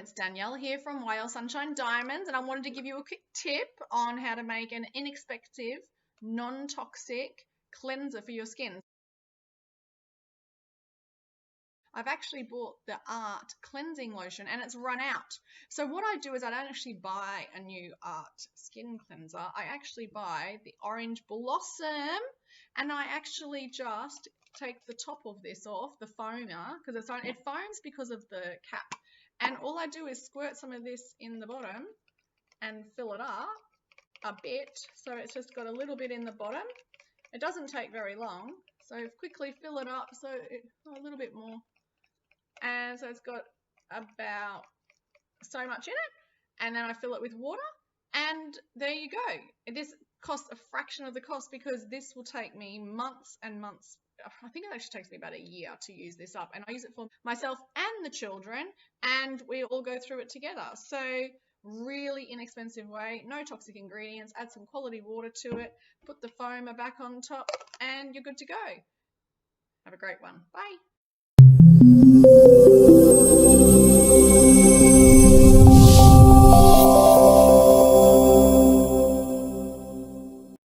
it's Danielle here from Whale Sunshine Diamonds, and I wanted to give you a quick tip on how to make an inexpensive, non-toxic cleanser for your skin. I've actually bought the Art cleansing lotion and it's run out. So what I do is I don't actually buy a new Art skin cleanser. I actually buy the Orange Blossom, and I actually just take the top of this off, the foamer, because it foams because of the cap. And all I do is squirt some of this in the bottom and fill it up a bit. So it's just got a little bit in the bottom. It doesn't take very long. So quickly fill it up, so a little bit more. And so it's got about so much in it. And then I fill it with water. And there you go. This costs a fraction of the cost because this will take me months and months. I think it actually takes me about a year to use this up, and I use it for myself and the children, and we all go through it together. So really inexpensive way, no toxic ingredients, add some quality water to it, put the foamer back on top, and you're good to go. Have a great one. Bye.